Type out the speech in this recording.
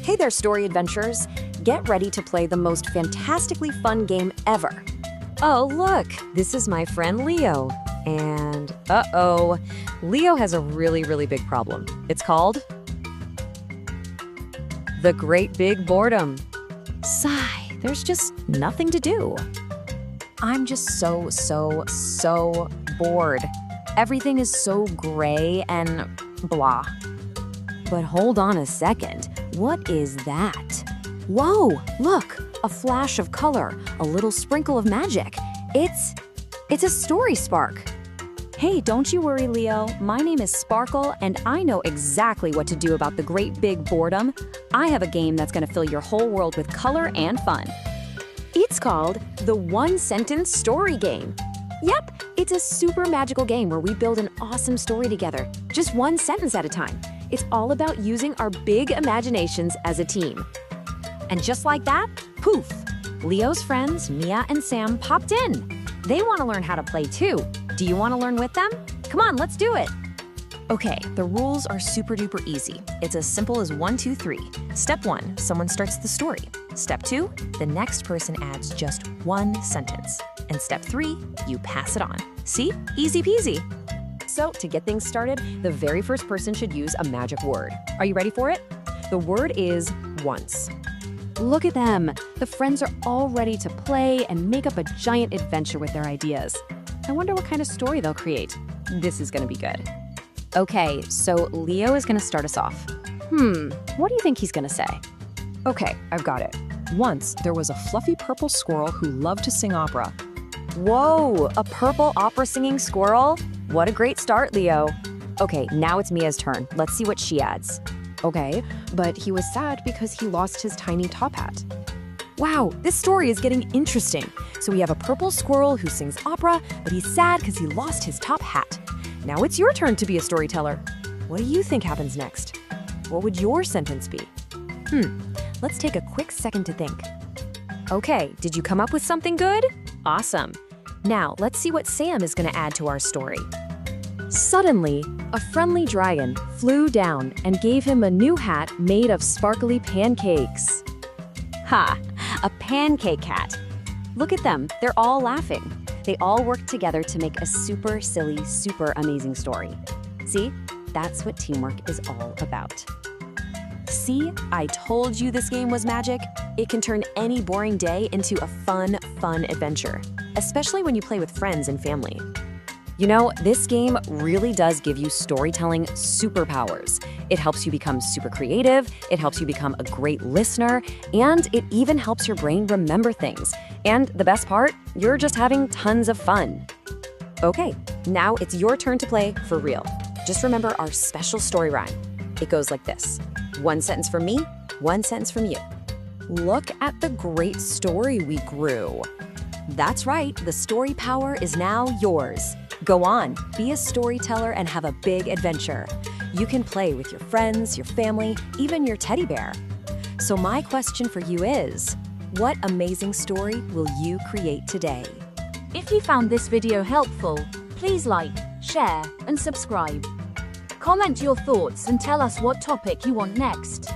Hey there, story adventurers. Get ready to play the most fantastically fun game ever. Oh, look, this is my friend Leo. And uh-oh, Leo has a really big problem. It's called the Great Big Boredom. Sigh, there's just nothing to do. I'm just so bored. Everything is so gray and blah. But hold on a second. What is that? Whoa, look, a flash of color, a little sprinkle of magic. It's a story spark. Hey, don't you worry, Leo. My name is Sparkle, and I know exactly what to do about the great big boredom. I have a game that's gonna fill your whole world with color and fun. It's called the One-Sentence Story Game. Yep, it's a super magical game where we build an awesome story together, just one sentence at a time. It's all about using our big imaginations as a team. And just like that, poof, Leo's friends, Mia and Sam, popped in. They want to learn how to play too. Do you want to learn with them? Come on, let's do it. Okay, the rules are super duper easy. It's as simple as 1, 2, 3. Step 1, someone starts the story. Step 2, the next person adds just one sentence. And step 3, you pass it on. See? Easy peasy. So, to get things started, the very first person should use a magic word. Are you ready for it? The word is once. Look at them. The friends are all ready to play and make up a giant adventure with their ideas. I wonder what kind of story they'll create. This is gonna be good. Okay, so Leo is gonna start us off. What do you think he's gonna say? Okay, I've got it. Once, there was a fluffy purple squirrel who loved to sing opera. Whoa, a purple opera singing squirrel? What a great start, Leo. Okay, now it's Mia's turn. Let's see what she adds. Okay, but he was sad because he lost his tiny top hat. Wow, this story is getting interesting. So we have a purple squirrel who sings opera, but he's sad because he lost his top hat. Now it's your turn to be a storyteller. What do you think happens next? What would your sentence be? Let's take a quick second to think. Okay, did you come up with something good? Awesome. Now, let's see what Sam is going to add to our story. Suddenly, a friendly dragon flew down and gave him a new hat made of sparkly pancakes. Ha! A pancake hat. Look at them, they're all laughing. They all work together to make a super silly, super amazing story. See? That's what teamwork is all about. See? I told you this game was magic. It can turn any boring day into a fun adventure, especially when you play with friends and family. You know, this game really does give you storytelling superpowers. It helps you become super creative, it helps you become a great listener, and it even helps your brain remember things. And the best part, you're just having tons of fun. Okay, now it's your turn to play for real. Just remember our special story rhyme. It goes like this. One sentence from me, one sentence from you. Look at the great story we grew. That's right, the story power is now yours. Go on, be a storyteller and have a big adventure. You can play with your friends, your family, even your teddy bear. So my question for you is, what amazing story will you create today? If you found this video helpful, please like, share, and subscribe. Comment your thoughts and tell us what topic you want next.